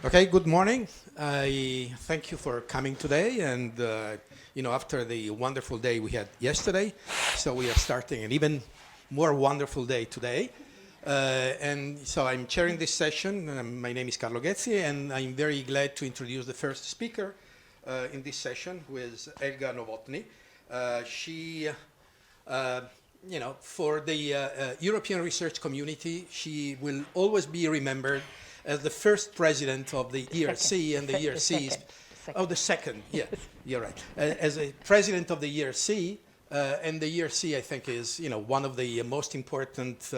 Okay, good morning. I thank you for coming today. And, after the wonderful day we had yesterday, so we are starting an even more wonderful day today. And so I'm chairing this session. My name is Carlo Ghezzi, and I'm very glad to introduce the first speaker in this session, who is Helga Nowotny. She for the European research community, she will always be remembered as the first president of the ERC, and the ERC is... Oh, the second, yeah, you're right. As a president of the ERC, and the ERC, I think, is one of the most important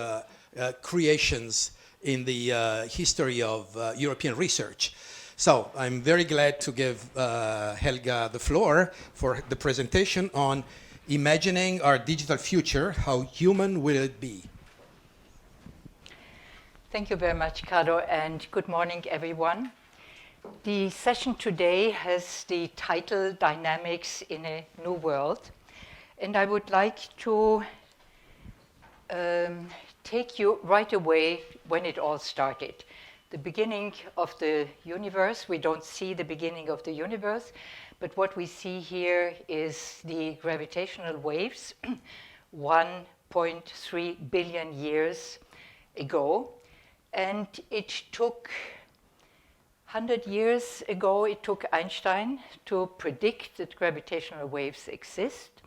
creations in the history of European research. So I'm very glad to give Helga the floor for the presentation on Imagining Our Digital Future, How Human Will It Be? Thank you very much, Carlo, and good morning, everyone. The session today has the title Dynamics in a New World, and I would like to take you right away when it all started. The beginning of the universe. We don't see the beginning of the universe, but what we see here is the gravitational waves 1.3 billion years ago. And it took 100 years ago, it took Einstein to predict that gravitational waves exist.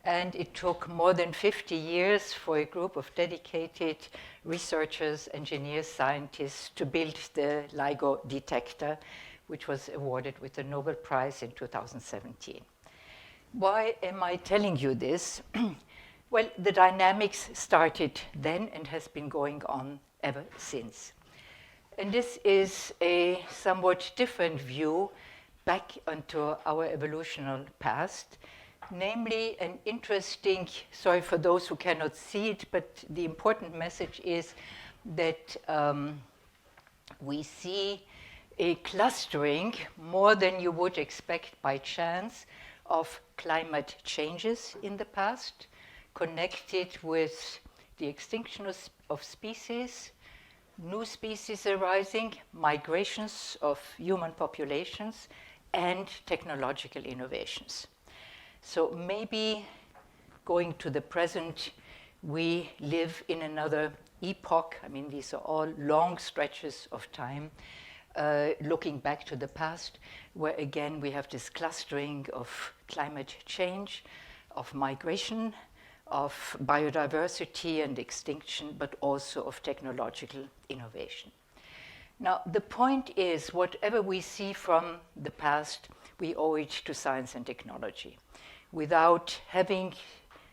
And it took more than 50 years for a group of dedicated researchers, engineers, scientists to build the LIGO detector, which was awarded with the Nobel Prize in 2017. Why am I telling you this? Well, the dynamics started then and has been going on ever since. And this is a somewhat different view back onto our evolutionary past, namely an interesting, sorry for those who cannot see it, but the important message is that we see a clustering, more than you would expect by chance, of climate changes in the past, connected with the extinction of species, new species arising, migrations of human populations, and technological innovations. So maybe going to the present, we live in another epoch. I mean, these are all long stretches of time, looking back to the past, where again we have this clustering of climate change, of migration, of biodiversity and extinction, but also of technological innovation. Now, the point is, whatever we see from the past, we owe it to science and technology. Without having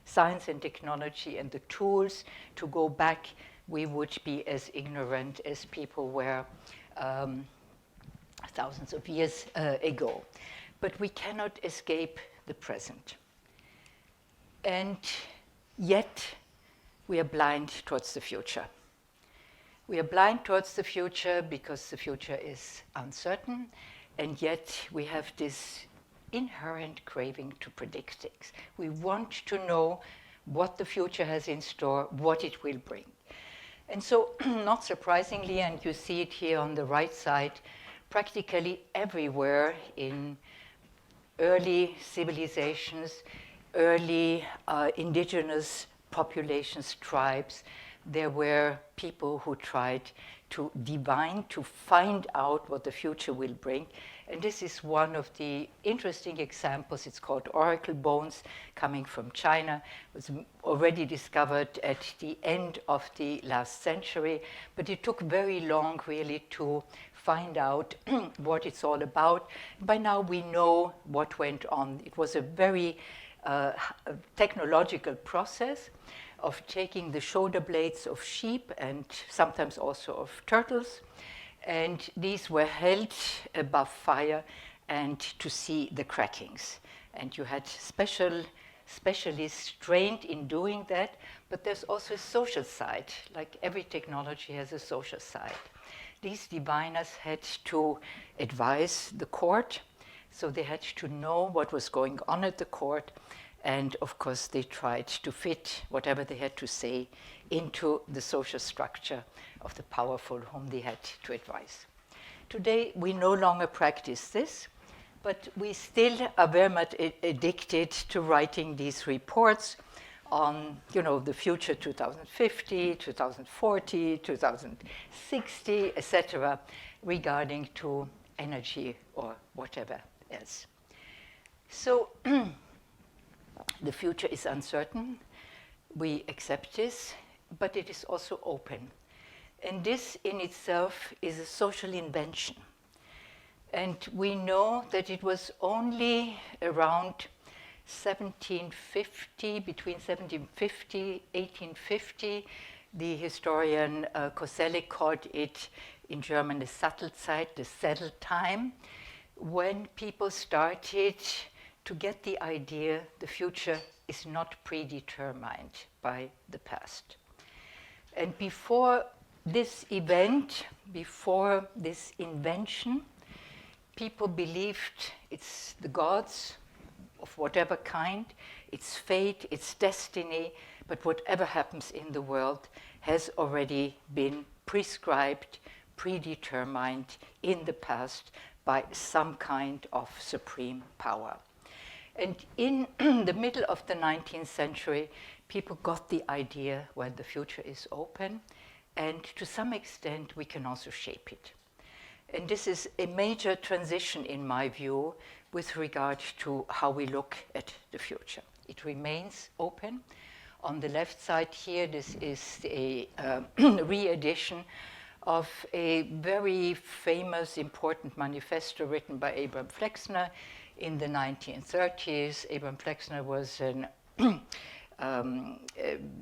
science and technology and the tools to go back, we would be as ignorant as people were thousands of years ago. But we cannot escape the present. And yet, we are blind towards the future. We are blind towards the future because the future is uncertain, and yet we have this inherent craving to predict things. We want to know what the future has in store, what it will bring. And so, not surprisingly, and you see it here on the right side, practically everywhere in early civilizations, early indigenous populations, tribes, there were people who tried to divine, to find out what the future will bring. And this is one of the interesting examples. It's called oracle bones, coming from China. It was already discovered at the end of the last century, but it took very long, really, to find out what it's all about. By now, we know what went on. It was a very technological process of taking the shoulder blades of sheep and sometimes also of turtles, and these were held above fire and to see the crackings. And you had specialists trained in doing that, but there's also a social side. Like every technology has a social side. These diviners had to advise the court, so they had to know what was going on at the court. And of course, they tried to fit whatever they had to say into the social structure of the powerful whom they had to advise. Today, we no longer practice this, but we still are very much addicted to writing these reports on, the future 2050, 2040, 2060, etc., regarding to energy or whatever else. So the future is uncertain. We accept this, but it is also open. And this in itself is a social invention. And we know that it was only around 1750, between 1750, 1850, the historian Koselleck called it in German the Sattelzeit, the settled time, when people started to get the idea the future is not predetermined by the past. And before this event, before this invention, people believed it's the gods of whatever kind, it's fate, it's destiny, but whatever happens in the world has already been prescribed, predetermined in the past by some kind of supreme power. And in the middle of the 19th century, people got the idea, well, the future is open, and to some extent, we can also shape it. And this is a major transition, in my view, with regard to how we look at the future. It remains open. On the left side here, this is a re-edition of a very famous, important manifesto written by Abraham Flexner in the 1930s. Abraham Flexner was an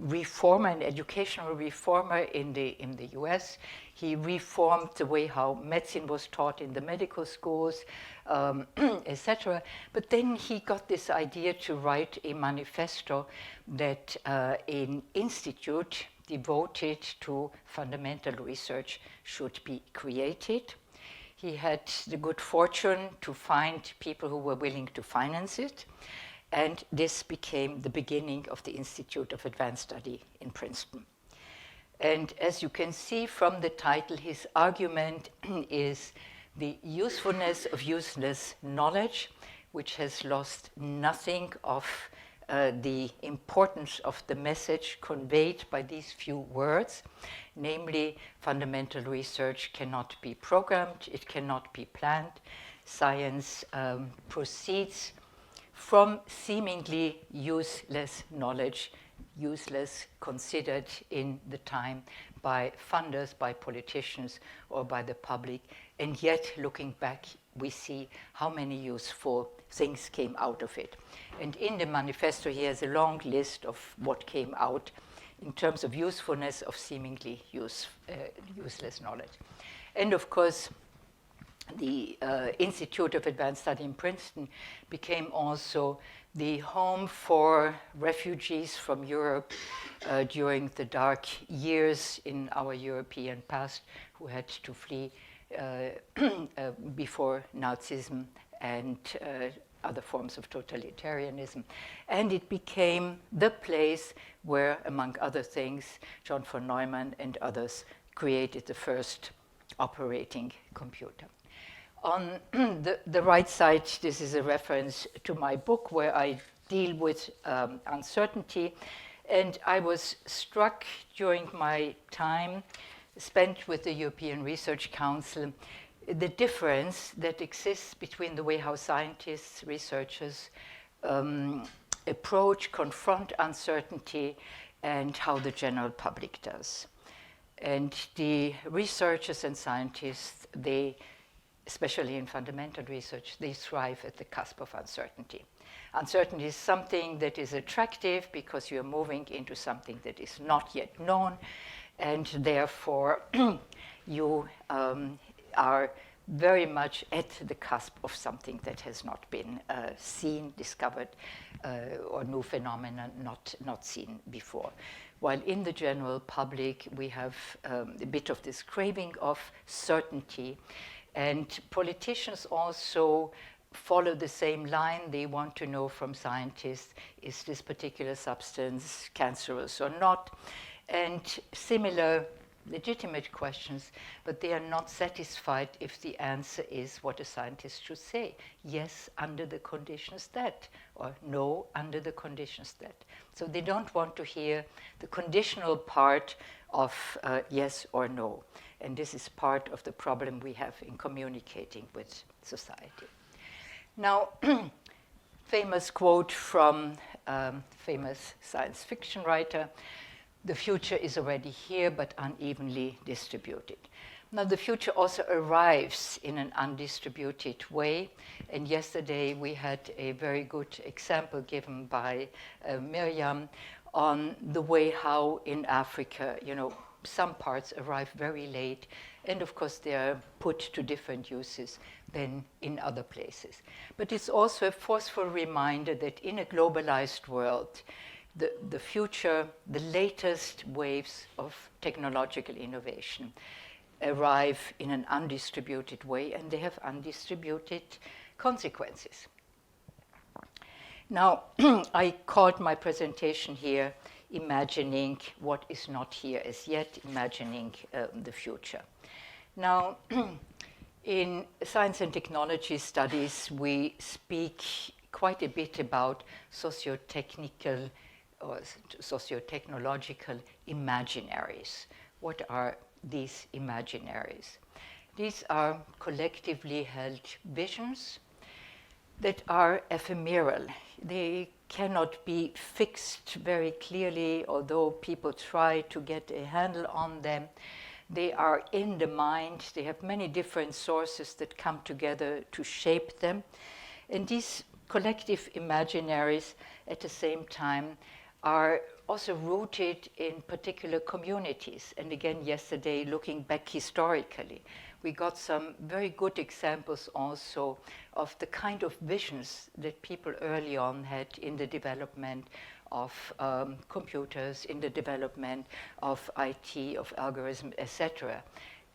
reformer, an educational reformer in the US. He reformed the way how medicine was taught in the medical schools, etc. But then he got this idea to write a manifesto that an institute devoted to fundamental research should be created. He had the good fortune to find people who were willing to finance it. And this became the beginning of the Institute of Advanced Study in Princeton. And as you can see from the title, his argument is the usefulness of useless knowledge, which has lost nothing of the importance of the message conveyed by these few words, namely, fundamental research cannot be programmed, it cannot be planned. Science proceeds from seemingly useless knowledge, useless considered in the time by funders, by politicians, or by the public. And yet, looking back, we see how many useful things came out of it. And in the manifesto, he has a long list of what came out in terms of usefulness of seemingly useless knowledge. And of course, the Institute of Advanced Study in Princeton became also the home for refugees from Europe during the dark years in our European past who had to flee before Nazism and other forms of totalitarianism. And it became the place where, among other things, John von Neumann and others created the first operating computer. On the right side, this is a reference to my book where I deal with uncertainty. And I was struck during my time spent with the European Research Council, the difference that exists between the way how scientists, researchers approach, confront uncertainty, and how the general public does. And the researchers and scientists, they, especially in fundamental research, they thrive at the cusp of uncertainty. Uncertainty is something that is attractive because you're moving into something that is not yet known, and therefore you are very much at the cusp of something that has not been seen, discovered, or new phenomena not seen before. While in the general public, we have a bit of this craving of certainty. And politicians also follow the same line. They want to know from scientists, is this particular substance cancerous or not? And similar legitimate questions, but they are not satisfied if the answer is what a scientist should say. Yes, under the conditions that, or no, under the conditions that. So they don't want to hear the conditional part of yes or no. And this is part of the problem we have in communicating with society. Now, famous quote from famous science fiction writer, "The future is already here, but unevenly distributed." Now, the future also arrives in an undistributed way. And yesterday we had a very good example given by Miriam on the way how in Africa, some parts arrive very late. And of course, they are put to different uses than in other places. But it's also a forceful reminder that in a globalized world, the future, the latest waves of technological innovation arrive in an undistributed way, and they have undistributed consequences. Now, I called my presentation here Imagining What Is Not Here As Yet, Imagining the Future. Now, in science and technology studies, we speak quite a bit about socio-technical or socio-technological imaginaries. What are these imaginaries? These are collectively held visions that are ephemeral. They cannot be fixed very clearly, although people try to get a handle on them. They are in the mind. They have many different sources that come together to shape them. And these collective imaginaries, at the same time, are also rooted in particular communities. And again, yesterday, looking back historically, we got some very good examples also of the kind of visions that people early on had in the development of computers, in the development of IT, of algorithm, etc.,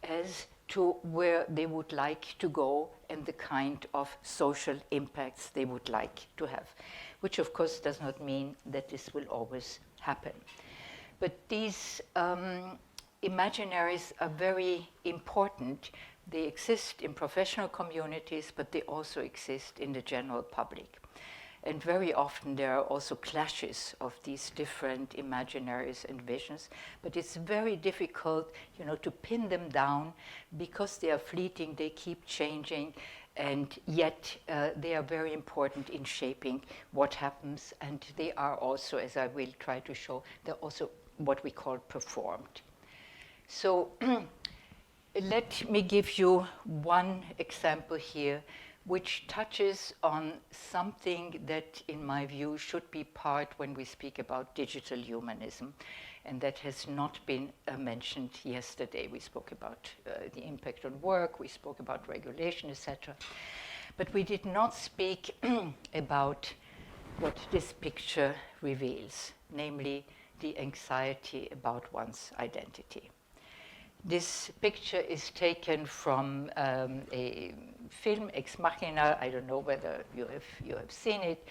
as to where they would like to go and the kind of social impacts they would like to have, which of course does not mean that this will always happen. But these imaginaries are very important. They exist in professional communities, but they also exist in the general public. And very often there are also clashes of these different imaginaries and visions, but it's very difficult, to pin them down because they are fleeting, they keep changing, and yet they are very important in shaping what happens, and they are also, as I will try to show, they're also what we call performed. So let me give you one example here which touches on something that, in my view, should be part when we speak about digital humanism, and that has not been mentioned yesterday. We spoke about the impact on work, we spoke about regulation, etc. But we did not speak about what this picture reveals, namely the anxiety about one's identity. This picture is taken from a film, Ex Machina. I don't know whether you have seen it.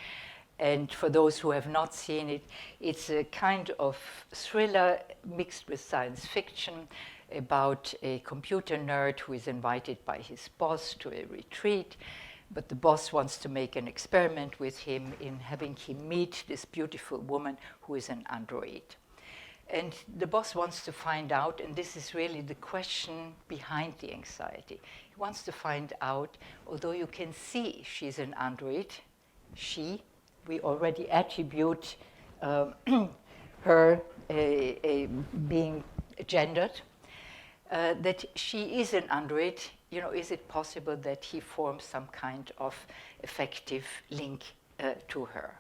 And for those who have not seen it, it's a kind of thriller mixed with science fiction about a computer nerd who is invited by his boss to a retreat. But the boss wants to make an experiment with him in having him meet this beautiful woman who is an android. And the boss wants to find out, and this is really the question behind the anxiety. He wants to find out, although you can see she's an android, we already attribute her being gendered, that she is an android. Is it possible that he forms some kind of effective link to her?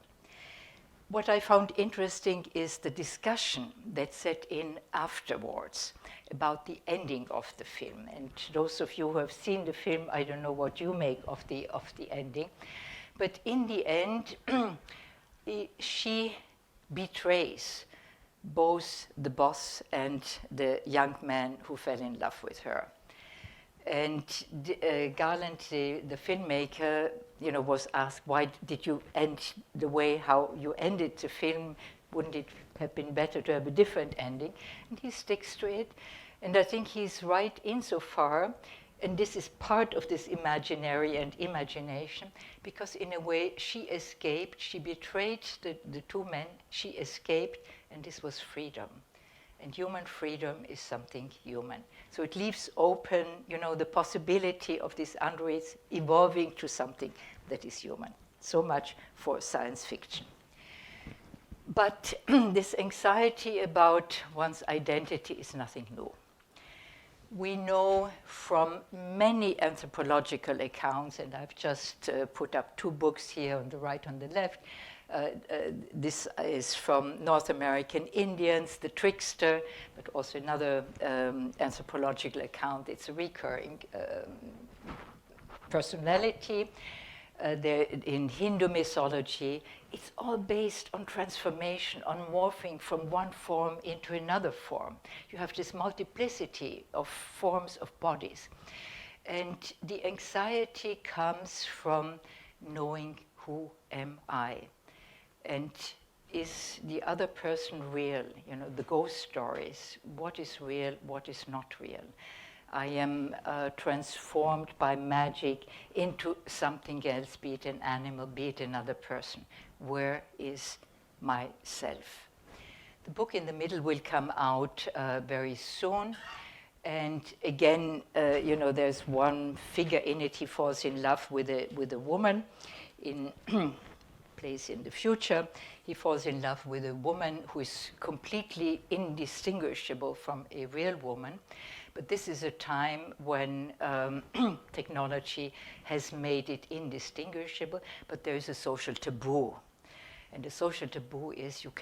What I found interesting is the discussion that set in afterwards about the ending of the film. And those of you who have seen the film, I don't know what you make of the ending. But in the end, she betrays both the boss and the young man who fell in love with her. And Garland, the filmmaker, was asked, why did you end the way how you ended the film? Wouldn't it have been better to have a different ending? And he sticks to it. And I think he's right insofar, and this is part of this imaginary and imagination, because in a way she escaped, she betrayed the two men, she escaped, and this was freedom. And human freedom is something human. So it leaves open, the possibility of this androids evolving to something that is human. So much for science fiction. But this anxiety about one's identity is nothing new. We know from many anthropological accounts, and I've just put up 2 books here on the right, on the left. This is from North American Indians, The Trickster, but also another anthropological account. It's a recurring personality. In Hindu mythology, it's all based on transformation, on morphing from one form into another form. You have this multiplicity of forms of bodies. And the anxiety comes from knowing, who am I? And is the other person real? The ghost stories. What is real? What is not real? I am transformed by magic into something else, be it an animal, be it another person. Where is myself? The book in the middle will come out very soon. And again, there's one figure in it. He falls in love with a woman in place in the future. He falls in love with a woman who is completely indistinguishable from a real woman. But this is a time when technology has made it indistinguishable, but there is a social taboo. And the social taboo is you're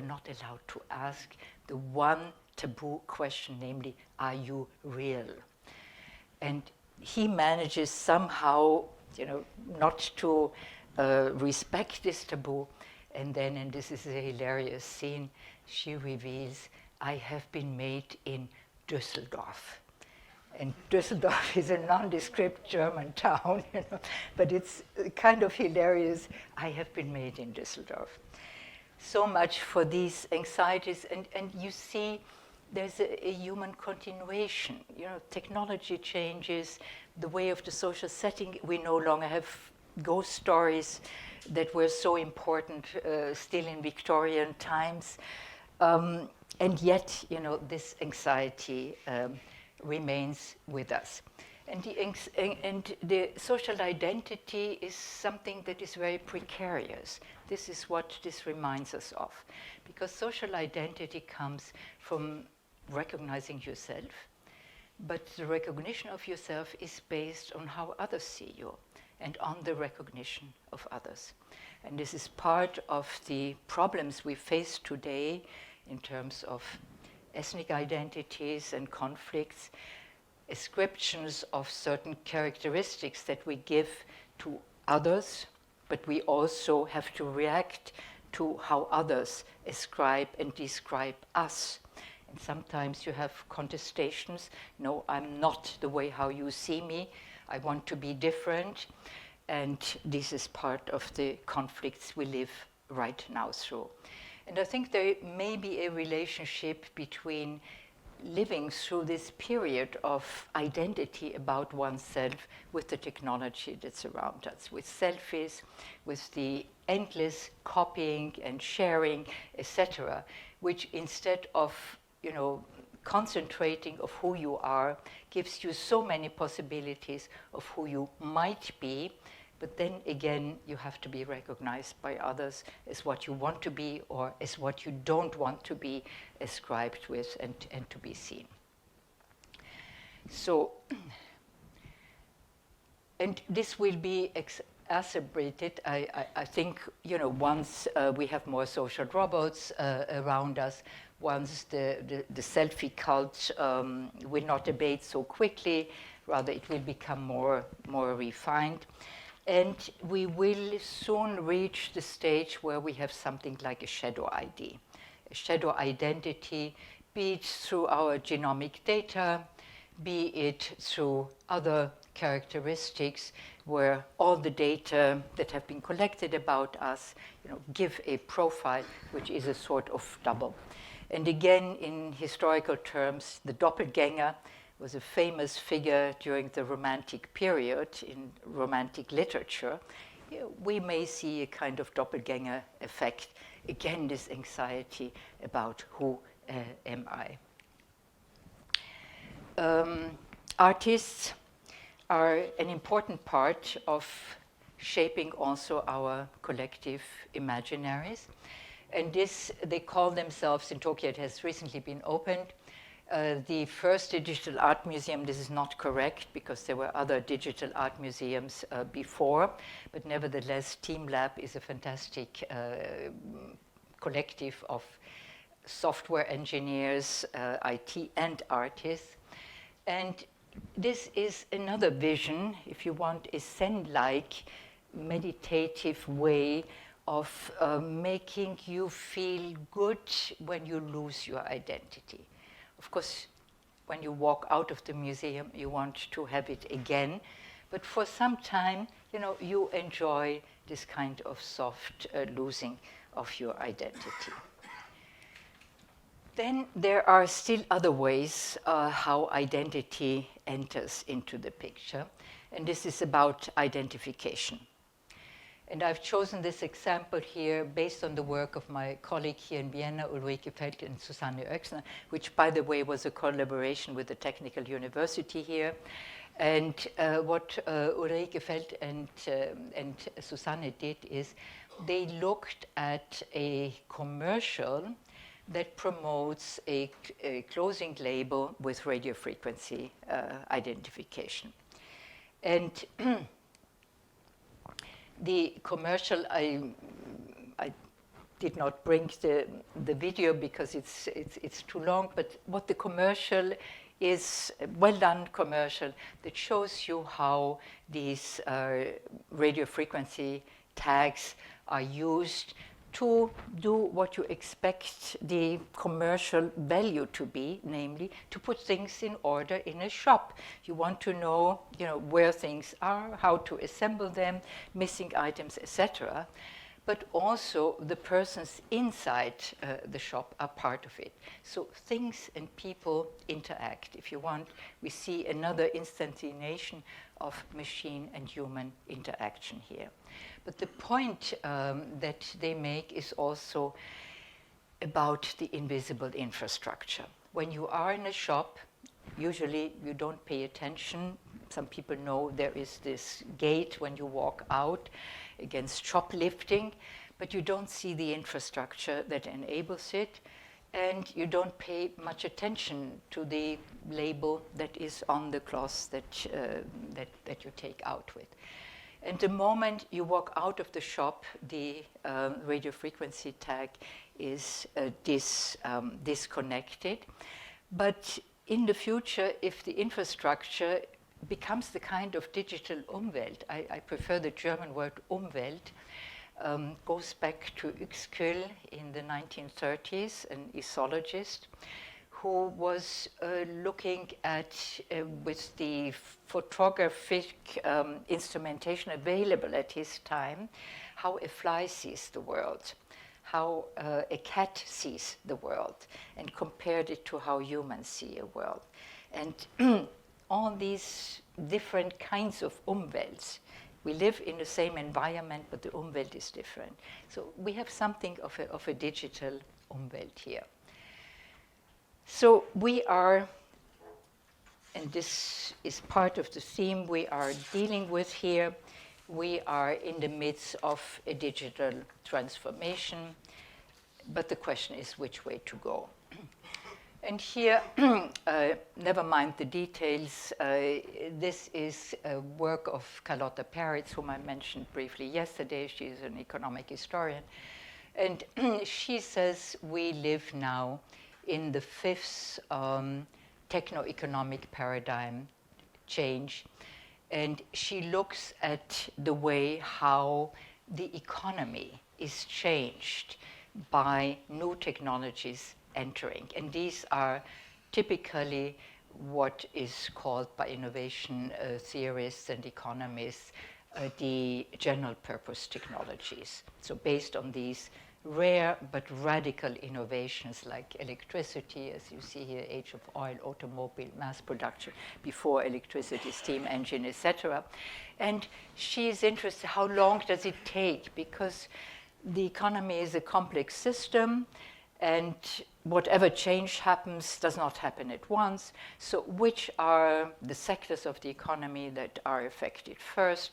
not allowed to ask the one taboo question, namely, are you real? And he manages somehow, not to respect this taboo. And then, and this is a hilarious scene, she reveals, I have been made in Düsseldorf. And Düsseldorf is a nondescript German town, but it's kind of hilarious. I have been made in Düsseldorf. So much for these anxieties, and you see there's a human continuation. Technology changes, the way of the social setting. We no longer have ghost stories that were so important still in Victorian times. And yet, this anxiety remains with us. And the social identity is something that is very precarious. This is what this reminds us of. Because social identity comes from recognizing yourself, but the recognition of yourself is based on how others see you and on the recognition of others. And this is part of the problems we face today in terms of ethnic identities and conflicts, ascriptions of certain characteristics that we give to others, but we also have to react to how others ascribe and describe us. And sometimes you have contestations. No, I'm not the way how you see me. I want to be different. And this is part of the conflicts we live right now through. And I think there may be a relationship between living through this period of identity about oneself with the technology that's around us, with selfies, with the endless copying and sharing, etc., which instead of, concentrating of who you are, gives you so many possibilities of who you might be. But then again, you have to be recognized by others as what you want to be or as what you don't want to be ascribed with and to be seen. So, and this will be exacerbated, I think, once we have more social robots around us, once the selfie cult will not abate so quickly, rather it will become more refined. And we will soon reach the stage where we have something like a shadow ID, a shadow identity, be it through our genomic data, be it through other characteristics where all the data that have been collected about us give a profile which is a sort of double. And again, in historical terms, the doppelganger was a famous figure during the Romantic period in Romantic literature. We may see a kind of doppelganger effect. Again, this anxiety about who am I. Artists are an important part of shaping also our collective imaginaries. And this, they call themselves, in Tokyo it has recently been opened, the first digital art museum. This is not correct because there were other digital art museums before, but nevertheless, Team Lab is a fantastic collective of software engineers, IT, and artists. And this is another vision, if you want, a Zen-like meditative way of making you feel good when you lose your identity. Of course, when you walk out of the museum, you want to have it again. But for some time, you know, you enjoy this kind of soft losing of your identity. Then there are still other ways how identity enters into the picture. And this is about identification. And I've chosen this example here based on the work of my colleague here in Vienna, Ulrike Feld and Susanne Oechsner, which, by the way, was a collaboration with the Technical University here. And what Ulrike Feld and Susanne did is they looked at a commercial that promotes a clothing label with radio frequency identification. And the commercial, I did not bring the video because it's too long, but what the commercial is, a well-done commercial that shows you how these radio frequency tags are used to do what you expect the commercial value to be, namely to put things in order in a shop. You want to know, where things are, how to assemble them, missing items, etc. But also the persons inside the shop are part of it. So things and people interact. If you want, we see another instantiation of machine and human interaction here. But the point that they make is also about the invisible infrastructure. When you are in a shop, usually you don't pay attention. Some people know there is this gate when you walk out against shoplifting, but you don't see the infrastructure that enables it, and you don't pay much attention to the label that is on the cloth that you take out with. And the moment you walk out of the shop, the radio frequency tag is disconnected. But in the future, if the infrastructure becomes the kind of digital Umwelt, I prefer the German word Umwelt, goes back to Uexküll in the 1930s, an ethologist, who was looking at, with the photographic instrumentation available at his time, how a fly sees the world, how a cat sees the world, and compared it to how humans see a world. And all these different kinds of Umwelts. We live in the same environment, but the Umwelt is different. So we have something of a digital Umwelt here. So we are, and this is part of the theme we are dealing with here, we are in the midst of a digital transformation, but the question is which way to go. And here, never mind the details, this is a work of Carlotta Peretz, whom I mentioned briefly yesterday. She is an economic historian. And she says we live now in the fifth techno-economic paradigm change. And she looks at the way how the economy is changed by new technologies entering. And these are typically what is called by innovation theorists and economists the general purpose technologies. So based on these rare but radical innovations like electricity, as you see here, age of oil, automobile, mass production, before electricity, steam engine, etc. And she is interested, how long does it take? Because the economy is a complex system, and whatever change happens does not happen at once. So which are the sectors of the economy that are affected first?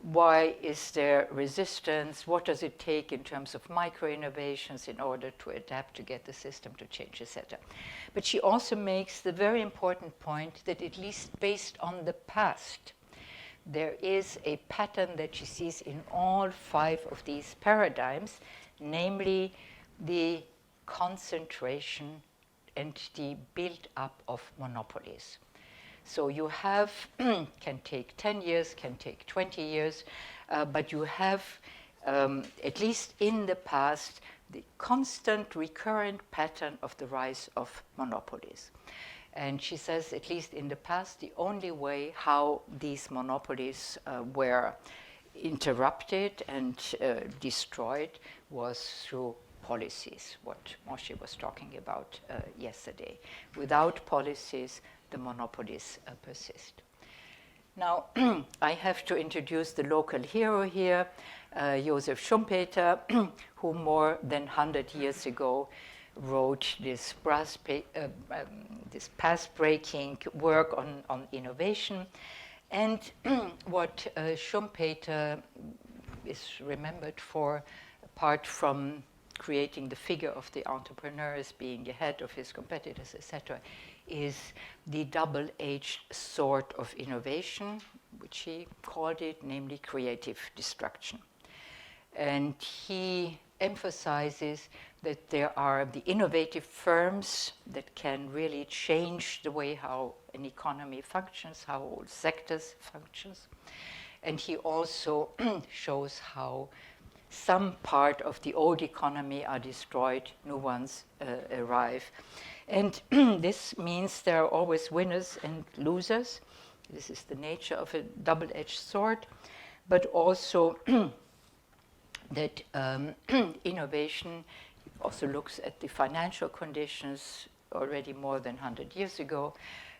Why is there resistance? What does it take in terms of micro-innovations in order to adapt, to get the system to change, etc.? But she also makes the very important point that, at least based on the past, there is a pattern that she sees in all 5 of these paradigms, namely the concentration and the build-up of monopolies. So you have, can take 10 years, can take 20 years, but you have, at least in the past, the constant recurrent pattern of the rise of monopolies. And she says, at least in the past, the only way how these monopolies were interrupted and destroyed was through policies, what Moshe was talking about yesterday. Without policies, the monopolies persist. Now, I have to introduce the local hero here, Joseph Schumpeter, who more than 100 years ago wrote this path-breaking work on innovation. And what Schumpeter is remembered for, apart from creating the figure of the entrepreneur as being ahead of his competitors, etc., is the double-edged sword of innovation, which he called it, namely creative destruction. And he emphasizes that there are the innovative firms that can really change the way how an economy functions, how all sectors functions. And he also shows how some part of the old economy are destroyed, new ones arrive. And this means there are always winners and losers. This is the nature of a double-edged sword, but also that innovation also looks at the financial conditions already more than 100 years ago,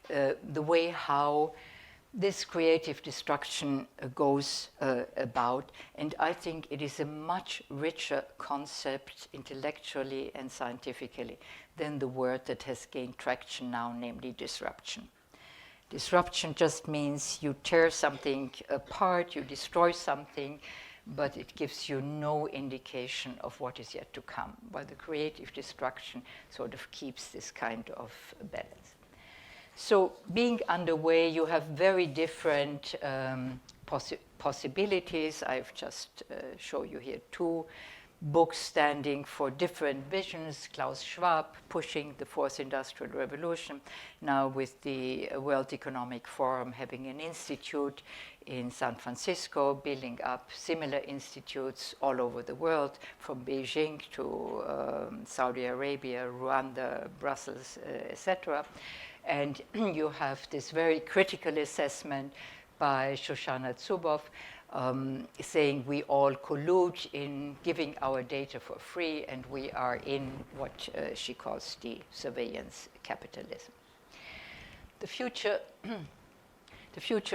the way how this creative destruction goes about. And I think it is a much richer concept intellectually and scientifically than the word that has gained traction now, namely disruption. Disruption just means you tear something apart, you destroy something, but it gives you no indication of what is yet to come, while the creative destruction sort of keeps this kind of balance. So being underway, you have very different possibilities. I've just shown you here 2 books standing for different visions. Klaus Schwab pushing the 4th Industrial Revolution, now with the World Economic Forum having an institute in San Francisco, building up similar institutes all over the world, from Beijing to Saudi Arabia, Rwanda, Brussels, etc. And you have this very critical assessment by Shoshana Zuboff saying we all collude in giving our data for free, and we are in what she calls the surveillance capitalism. The future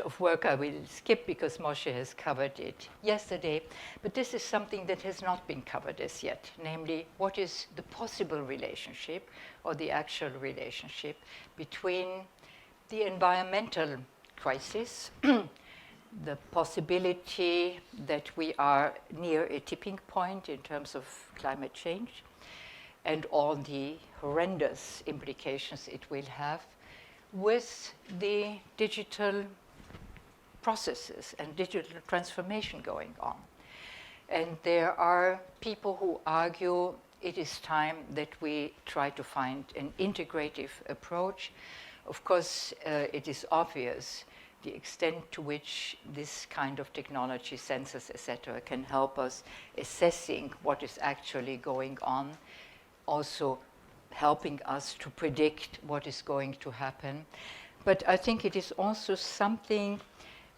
of work I will skip because Moshe has covered it yesterday, but this is something that has not been covered as yet, namely what is the possible relationship or the actual relationship between the environmental crisis, the possibility that we are near a tipping point in terms of climate change, and all the horrendous implications it will have with the digital processes and digital transformation going on. And there are people who argue it is time that we try to find an integrative approach. Of course, it is obvious the extent to which this kind of technology, sensors, etc., can help us assessing what is actually going on, also helping us to predict what is going to happen. But I think it is also something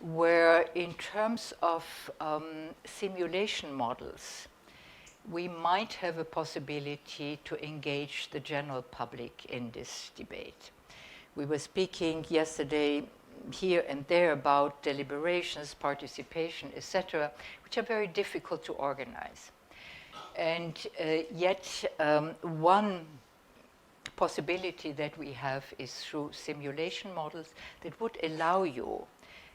where, in terms of simulation models, we might have a possibility to engage the general public in this debate. We were speaking yesterday here and there about deliberations, participation, etc., which are very difficult to organize. And yet, one possibility that we have is through simulation models that would allow you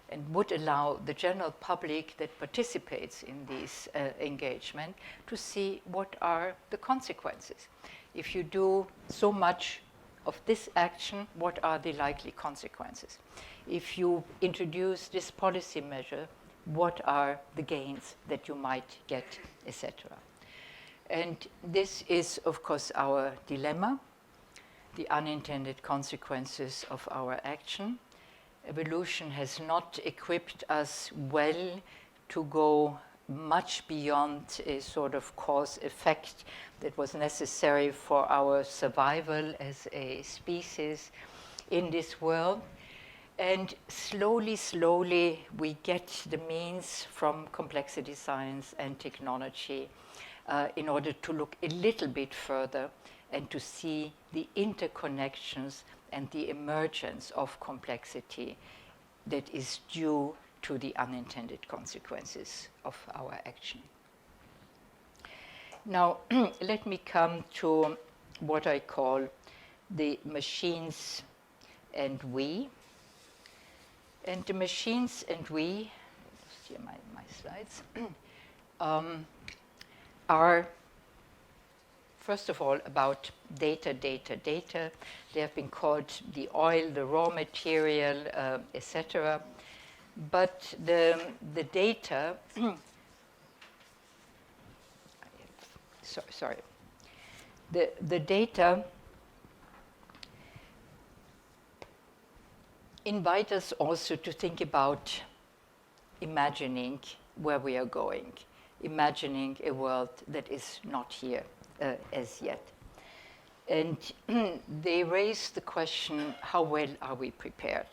and would allow the general public that participates in these engagement to see what are the consequences. If you do so much of this action, what are the likely consequences? If you introduce this policy measure, what are the gains that you might get, etc. And this is, of course, our dilemma, the unintended consequences of our action. Evolution has not equipped us well to go much beyond a sort of cause-effect that was necessary for our survival as a species in this world. And slowly, slowly, we get the means from complexity science and technology in order to look a little bit further and to see the interconnections and the emergence of complexity that is due to the unintended consequences of our action. Now, let me come to what I call the machines and we. And the machines and we, just here my slides, are first of all about data, data, data. They have been called the oil, the raw material, etc. But the data, sorry, the data invite us also to think about imagining where we are going, imagining a world that is not here as yet. And they raise the question, how well are we prepared?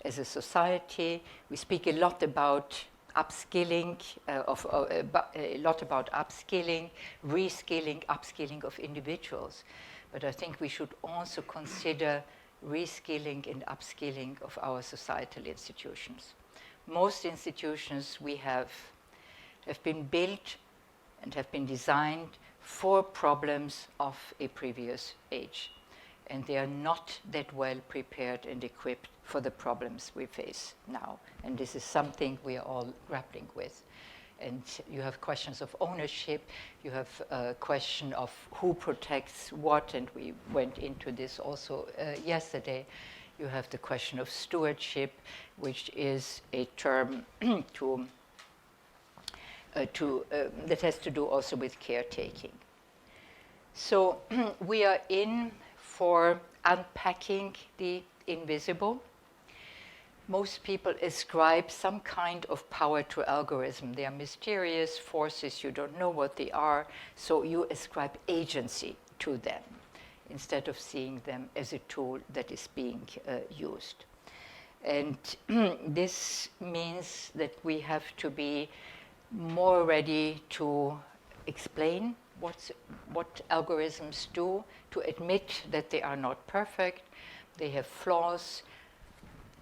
As a society, we speak a lot about upskilling, a lot about upskilling, reskilling, upskilling of individuals. But I think we should also consider reskilling and upskilling of our societal institutions. Most institutions we have been built and have been designed for problems of a previous age. And they are not that well prepared and equipped for the problems we face now. And this is something we are all grappling with. And you have questions of ownership, you have a question of who protects what, and we went into this also yesterday. You have the question of stewardship, which is a term that has to do also with caretaking. So we are in for unpacking the invisible. Most people ascribe some kind of power to algorithm. They are mysterious forces, you don't know what they are, so you ascribe agency to them instead of seeing them as a tool that is being used. And this means that we have to be more ready to explain what algorithms do, to admit that they are not perfect, they have flaws.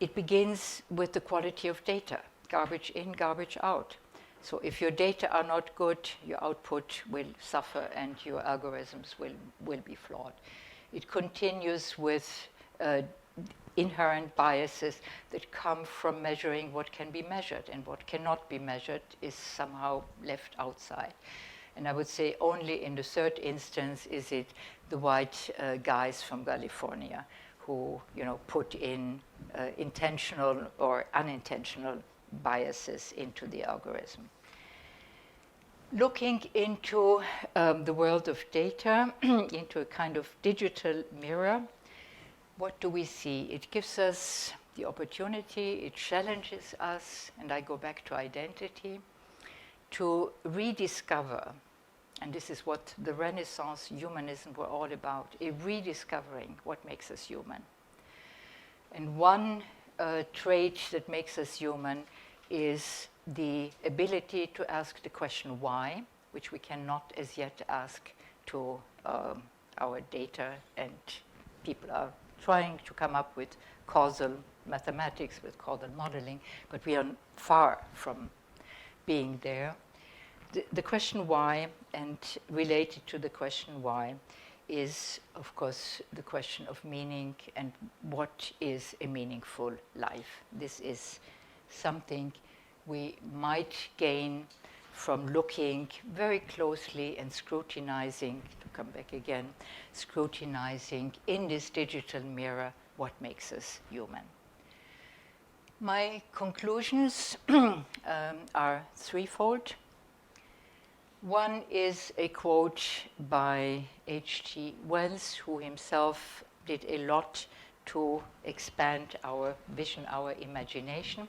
It begins with the quality of data, garbage in, garbage out. So if your data are not good, your output will suffer and your algorithms will be flawed. It continues with inherent biases that come from measuring what can be measured, and what cannot be measured is somehow left outside. And I would say only in the third instance is it the white guys from California who put in intentional or unintentional biases into the algorithm. Looking into the world of data, into a kind of digital mirror, what do we see? It gives us the opportunity, it challenges us, and I go back to identity, to rediscover, and this is what the Renaissance humanism were all about, a rediscovering what makes us human. And one trait that makes us human is the ability to ask the question why, which we cannot as yet ask to our data, and people are trying to come up with causal mathematics, with causal modeling, but we are far from being there. The question why, and related to the question why, is of course the question of meaning and what is a meaningful life. This is something we might gain from looking very closely and scrutinizing, to come back again, scrutinizing in this digital mirror what makes us human. My conclusions are threefold. One is a quote by H.G. Wells, who himself did a lot to expand our vision, our imagination.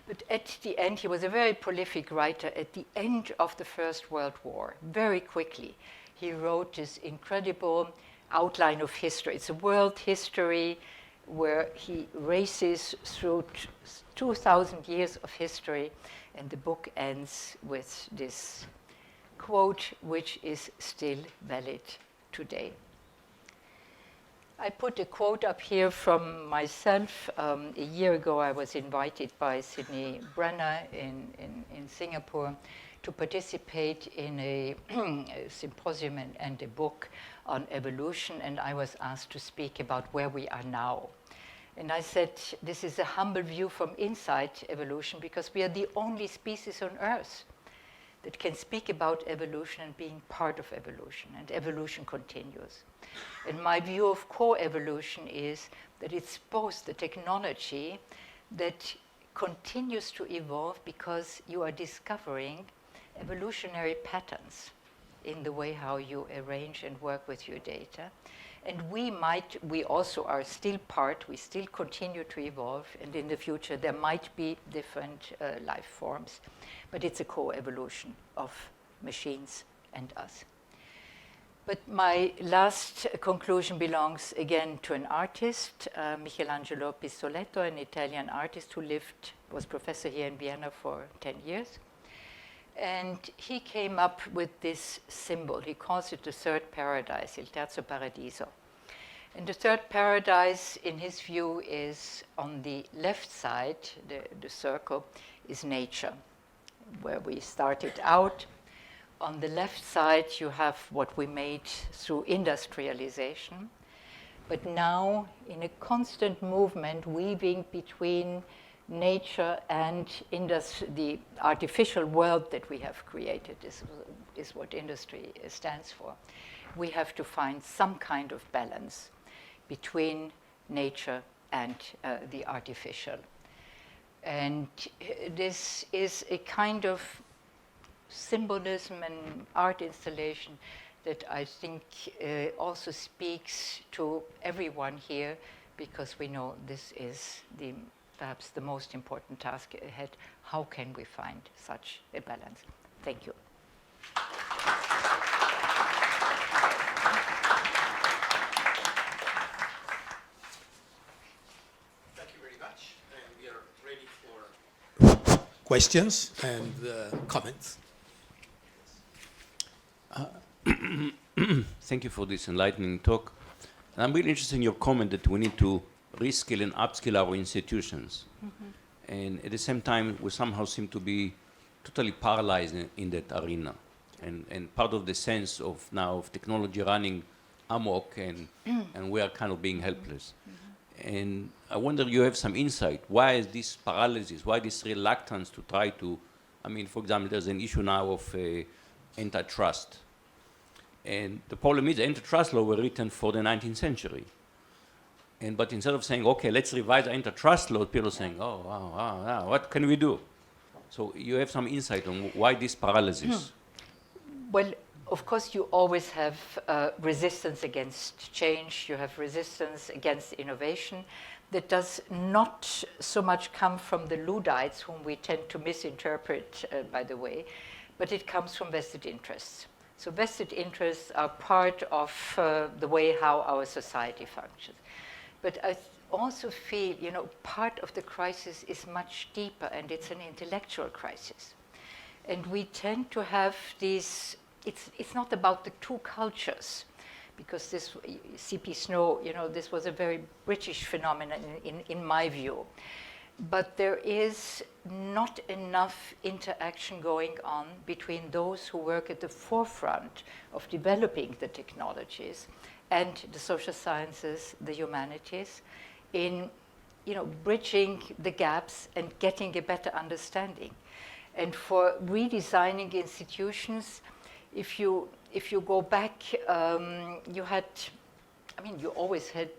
But at the end, he was a very prolific writer. At the end of the First World War, very quickly, he wrote this incredible outline of history. It's a world history where he races through 2,000 years of history, and the book ends with this quote, which is still valid today. I put a quote up here from myself. A year ago, I was invited by Sydney Brenner in Singapore to participate in a symposium and a book on evolution, and I was asked to speak about where we are now. And I said, this is a humble view from inside evolution, because we are the only species on Earth that can speak about evolution and being part of evolution, and evolution continues. And my view of co-evolution is that it's both the technology that continues to evolve because you are discovering evolutionary patterns in the way how you arrange and work with your data. And we also are still we still continue to evolve, and in the future there might be different life forms, but it's a co-evolution of machines and us. But my last conclusion belongs again to an artist, Michelangelo Pistoletto, an Italian artist who was professor here in Vienna for 10 years. And he came up with this symbol. He calls it the third paradise, il terzo paradiso. And the third paradise, in his view, is on the left side, the circle, is nature, where we started out. On the left side, you have what we made through industrialization. But now, in a constant movement, weaving between nature and the artificial world that we have created, is what industry stands for. We have to find some kind of balance between nature and the artificial. And this is a kind of symbolism and art installation that I think also speaks to everyone here, because we know this is perhaps the most important task ahead. How can we find such a balance? Thank you. Thank you very much. And we are ready for questions and comments. Thank you for this enlightening talk. And I'm really interested in your comment that we need to reskill and upskill our institutions. Mm-hmm. And at the same time, we somehow seem to be totally paralyzed in that arena. And part of the sense of now of technology running amok, and we are kind of being helpless. Mm-hmm. And I wonder, you have some insight. Why is this paralysis? Why this reluctance to try to, for example, there's an issue now of antitrust. And the problem is the antitrust law were written for the 19th century. But instead of saying, okay, let's revise the antitrust law, people are saying, oh, wow, what can we do? So you have some insight on why this paralysis? Well, of course, you always have resistance against change. You have resistance against innovation. That does not so much come from the Luddites, whom we tend to misinterpret, by the way, but it comes from vested interests. So vested interests are part of the way how our society functions. But I also feel, part of the crisis is much deeper, and it's an intellectual crisis. And we tend to have these, it's not about the two cultures, because this C.P. Snow, this was a very British phenomenon in my view. But there is not enough interaction going on between those who work at the forefront of developing the technologies and the social sciences, the humanities, in bridging the gaps and getting a better understanding. And for redesigning institutions, if you go back, you always had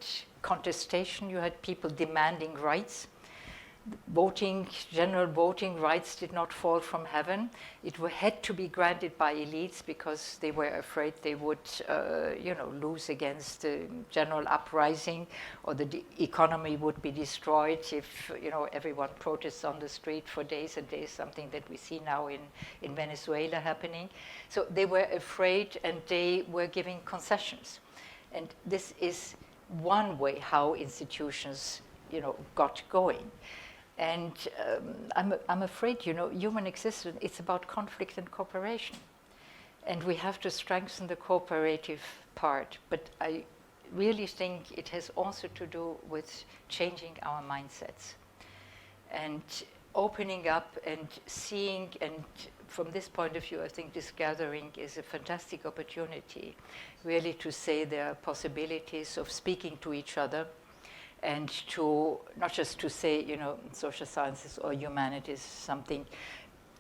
contestation, you had people demanding rights. General voting rights did not fall from heaven. It had to be granted by elites because they were afraid they would, lose against the general uprising, or the economy would be destroyed if, everyone protests on the street for days and days, something that we see now in Venezuela happening. So they were afraid, and they were giving concessions. And this is one way how institutions, got going. And I'm afraid, human existence, it's about conflict and cooperation. And we have to strengthen the cooperative part. But I really think it has also to do with changing our mindsets and opening up and seeing. And from this point of view, I think this gathering is a fantastic opportunity, really, to say there are possibilities of speaking to each other, and to not just to say, social sciences or humanities, something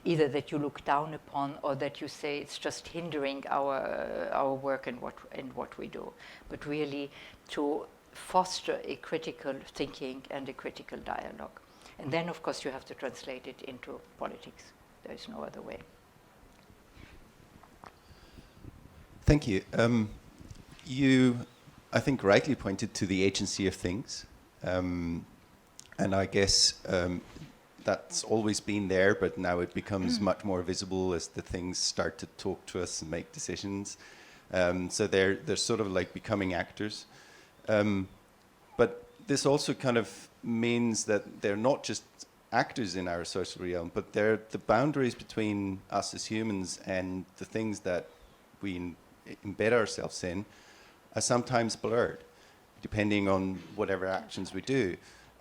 either that you look down upon or that you say it's just hindering our work and what we do, but really to foster a critical thinking and a critical dialogue. And then, of course, you have to translate it into politics. There is no other way. Thank you. You, I think, rightly pointed to the agency of things. And I guess that's always been there, but now it becomes much more visible as the things start to talk to us and make decisions. So they're sort of like becoming actors. But this also kind of means that they're not just actors in our social realm, but they're the boundaries between us as humans and the things that we embed ourselves in are sometimes blurred, depending on whatever actions we do.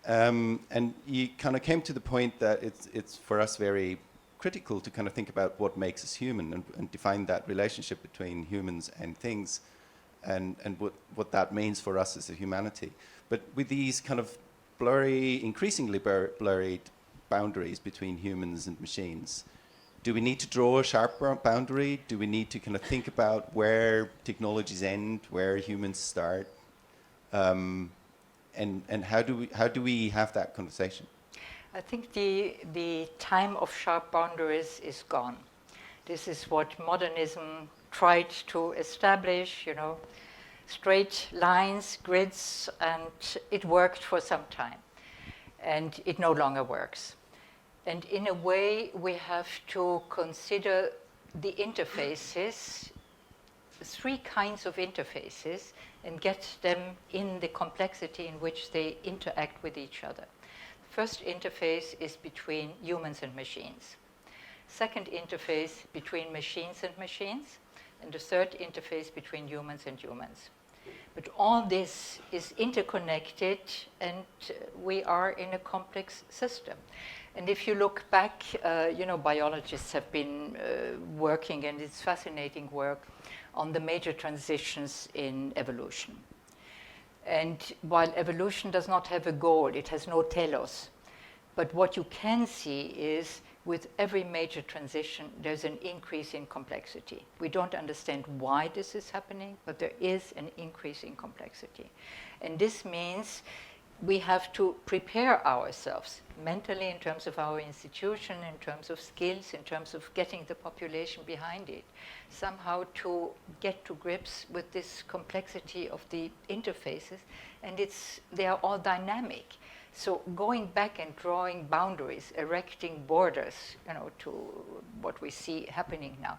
And you kind of came to the point that it's for us very critical to kind of think about what makes us human and define that relationship between humans and things, and what that means for us as a humanity. But with these kind of increasingly blurry boundaries between humans and machines, do we need to draw a sharp boundary? Do we need to kind of think about where technologies end, where humans start? And how do we have that conversation? I think the time of sharp boundaries is gone. This is what modernism tried to establish, straight lines, grids, and it worked for some time. And it no longer works. And in a way, we have to consider the interfaces, three kinds of interfaces, and get them in the complexity in which they interact with each other. First interface is between humans and machines. Second interface between machines and machines. And the third interface between humans and humans. But all this is interconnected, and we are in a complex system. And if you look back, biologists have been working, and it's fascinating work, on the major transitions in evolution. And while evolution does not have a goal, it has no telos. But what you can see is with every major transition, there's an increase in complexity. We don't understand why this is happening, but there is an increase in complexity. And this means we have to prepare ourselves mentally in terms of our institution, in terms of skills, in terms of getting the population behind it, somehow to get to grips with this complexity of the interfaces. And they are all dynamic. So going back and drawing boundaries, erecting borders, to what we see happening now,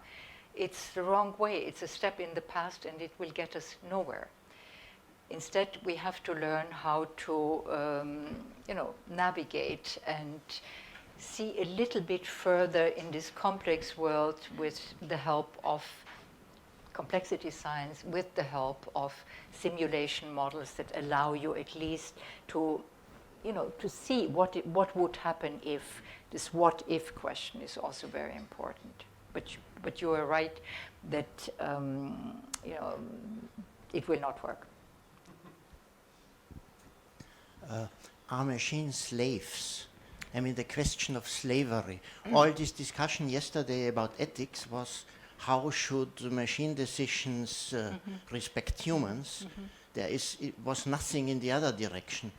it's the wrong way. It's a step in the past, and it will get us nowhere. Instead, we have to learn how to, navigate and see a little bit further in this complex world with the help of complexity science, with the help of simulation models that allow you at least to, to see what would happen if. This what if question is also very important. But you are right that it will not work. Are machines slaves? I mean, the question of slavery. All this discussion yesterday about ethics was how should machine decisions respect humans? It was nothing in the other direction.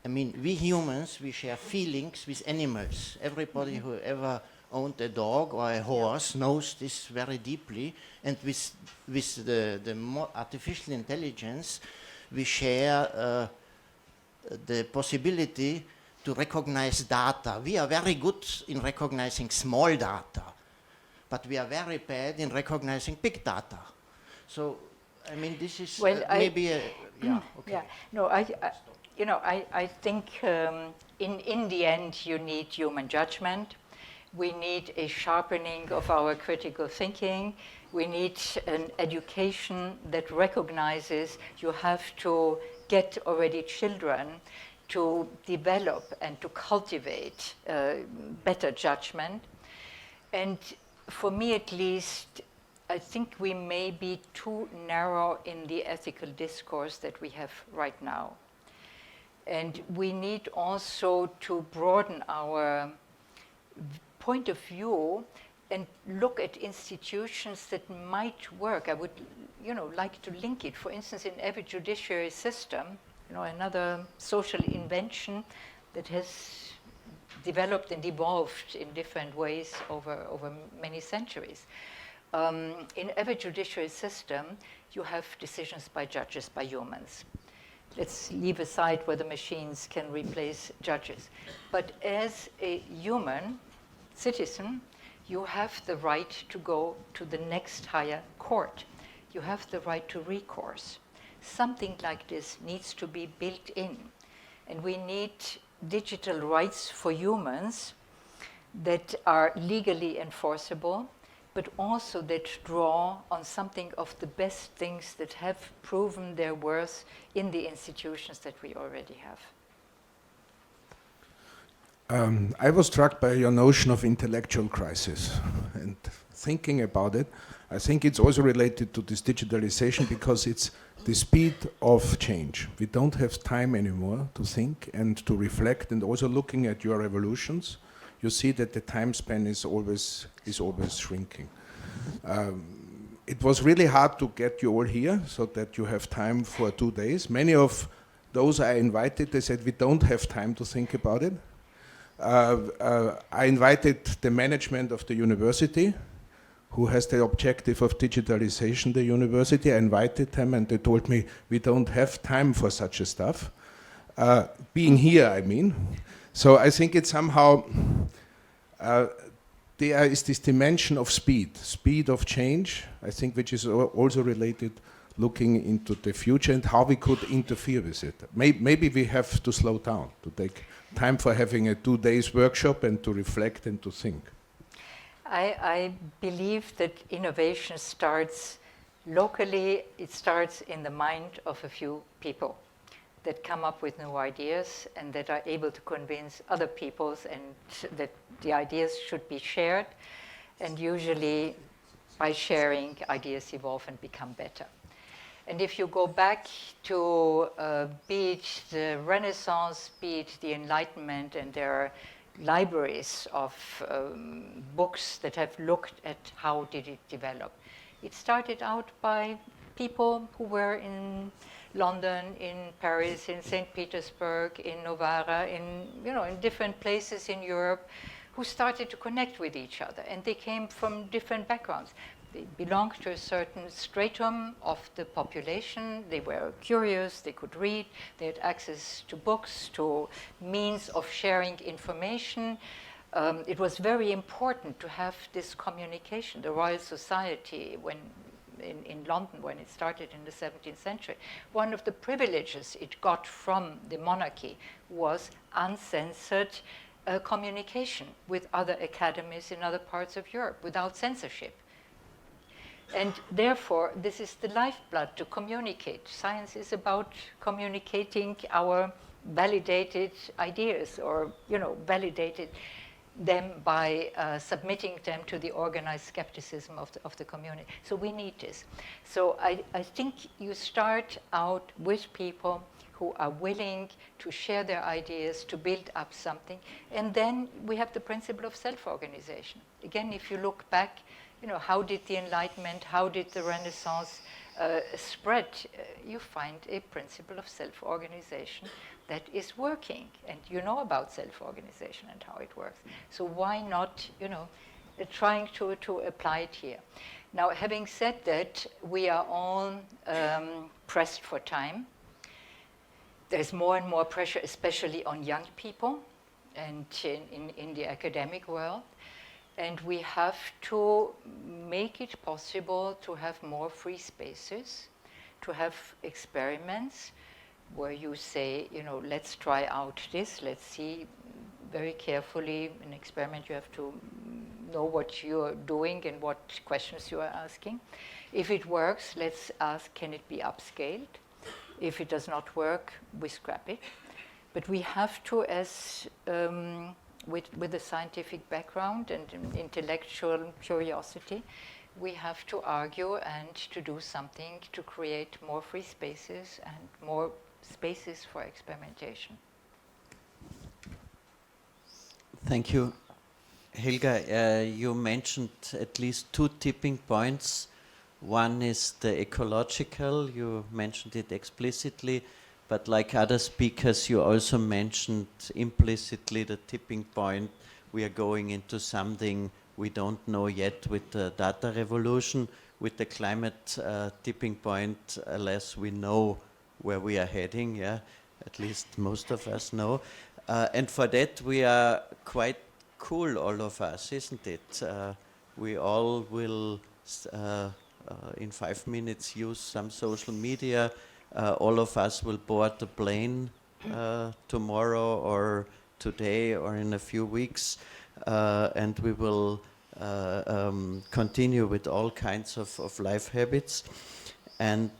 I mean, we humans, we share feelings with animals. Everybody who ever owned a dog or a horse knows this very deeply. And with the more artificial intelligence, we share the possibility to recognize data. We are very good in recognizing small data, but we are very bad in recognizing big data. So, I mean, this is maybe a, yeah, okay. Yeah, no, I think in the end you need human judgment. We need a sharpening of our critical thinking. We need an education that recognizes you have to get already children to develop and to cultivate better judgment. And for me at least, I think we may be too narrow in the ethical discourse that we have right now. And we need also to broaden our point of view and look at institutions that might work. I would, like to link it. For instance, in every judiciary system, another social invention that has developed and evolved in different ways over many centuries. In every judiciary system, you have decisions by judges, by humans. Let's leave aside whether machines can replace judges. But as a human citizen, you have the right to go to the next higher court. You have the right to recourse. Something like this needs to be built in. And we need digital rights for humans that are legally enforceable, but also that draw on something of the best things that have proven their worth in the institutions that we already have. I was struck by your notion of intellectual crisis, and thinking about it, I think it's also related to this digitalization because it's the speed of change. We don't have time anymore to think and to reflect, and also looking at your revolutions, you see that the time span is always shrinking. It was really hard to get you all here so that you have time for 2 days. Many of those I invited, they said, we don't have time to think about it. I invited the management of the university, who has the objective of digitalization, the university. I invited them and they told me, we don't have time for such a stuff. Being here, I mean. So I think it's somehow, there is this dimension of speed of change, I think, which is also related looking into the future and how we could interfere with it. Maybe we have to slow down, to take time for having a 2 days workshop and to reflect and to think. I believe that innovation starts locally. It starts in the mind of a few people that come up with new ideas and that are able to convince other people and that the ideas should be shared. And usually by sharing, ideas evolve and become better. And if you go back to be it the Renaissance, be it the Enlightenment, and there are libraries of books that have looked at how did it develop. It started out by people who were in London, in Paris, in St. Petersburg, in Novara, in different places in Europe, who started to connect with each other. And they came from different backgrounds. They belonged to a certain stratum of the population. They were curious, they could read, they had access to books, to means of sharing information. It was very important to have this communication. The Royal Society, in London, when it started in the 17th century, one of the privileges it got from the monarchy was uncensored communication with other academies in other parts of Europe without censorship. And therefore, this is the lifeblood to communicate. Science is about communicating our validated ideas, or validated them by submitting them to the organized skepticism of the community. So we need this. So I think you start out with people who are willing to share their ideas, to build up something. And then we have the principle of self-organization. Again, if you look back, how did the Enlightenment, how did the Renaissance spread? You find a principle of self-organization that is working. And you know about self-organization and how it works. So why not, trying to apply it here? Now, having said that, we are all pressed for time. There's more and more pressure, especially on young people and in the academic world. And we have to make it possible to have more free spaces, to have experiments where you say, let's try out this, let's see very carefully. An experiment, you have to know what you're doing and what questions you are asking. If it works, let's ask, can it be upscaled? If it does not work, we scrap it. But we have to, as with a scientific background and intellectual curiosity, we have to argue and to do something to create more free spaces and more spaces for experimentation. Thank you. Helga, you mentioned at least 2 tipping points. One is the ecological, you mentioned it explicitly, but like other speakers, you also mentioned implicitly the tipping point. We are going into something we don't know yet with the data revolution. With the climate tipping point, alas, we know where we are heading, yeah? At least most of us know. And for that, we are quite cool, all of us, isn't it? We all will, in 5 minutes, use some social media. All of us will board the plane tomorrow or today or in a few weeks, and we will continue with all kinds of life habits. And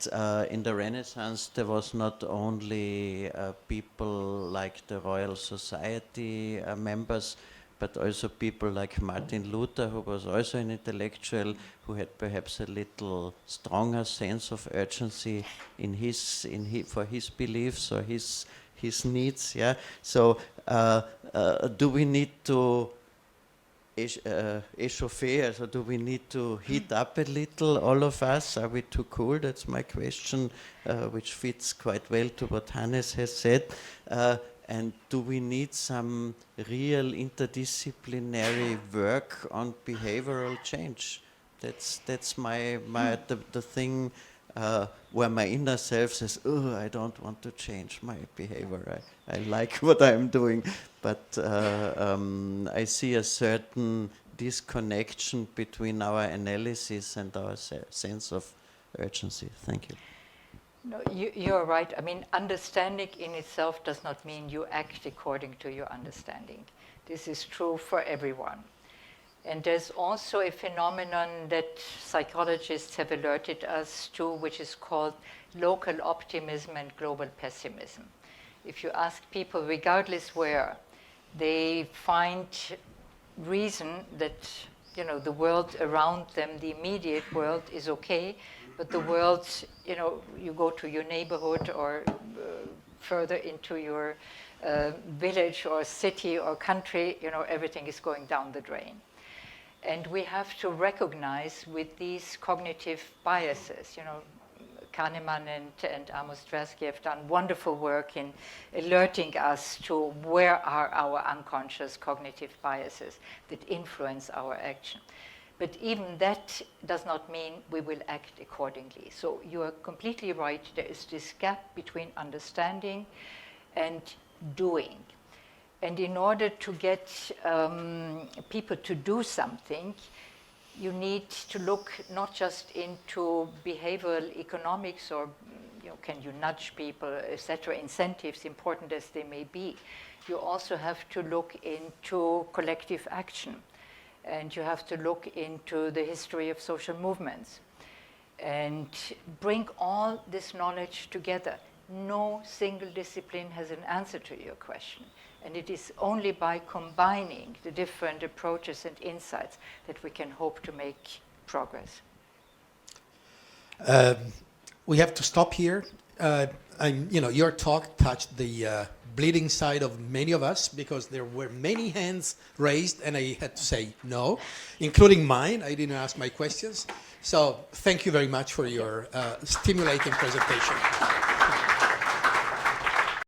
in the Renaissance, there was not only people like the Royal Society members, but also people like Martin Luther, who was also an intellectual, who had perhaps a little stronger sense of urgency for his beliefs or his needs. Yeah. So, do we need to échauffer? So, do we need to heat up a little, all of us? Are we too cool? That's my question, which fits quite well to what Hannes has said. And do we need some real interdisciplinary work on behavioral change? That's the thing where my inner self says, "Oh, I don't want to change my behavior. I like what I'm doing," but I see a certain disconnection between our analysis and our sense of urgency. Thank you. No, you're right. I mean, understanding in itself does not mean you act according to your understanding. This is true for everyone. And there's also a phenomenon that psychologists have alerted us to, which is called local optimism and global pessimism. If you ask people, regardless where, they find reason that the world around them, the immediate world, is okay, but the world, you go to your neighborhood or further into your village or city or country, everything is going down the drain. And we have to recognize with these cognitive biases, Kahneman and Amos Tversky have done wonderful work in alerting us to where are our unconscious cognitive biases that influence our action. But even that does not mean we will act accordingly. So you are completely right. There is this gap between understanding and doing. And in order to get people to do something, you need to look not just into behavioral economics or can you nudge people, etc., incentives, important as they may be. You also have to look into collective action, and you have to look into the history of social movements, and bring all this knowledge together. No single discipline has an answer to your question, and it is only by combining the different approaches and insights that we can hope to make progress. We have to stop here. Your talk touched the bleeding side of many of us, because there were many hands raised and I had to say no, including mine. I didn't ask my questions. So thank you very much for your stimulating presentation.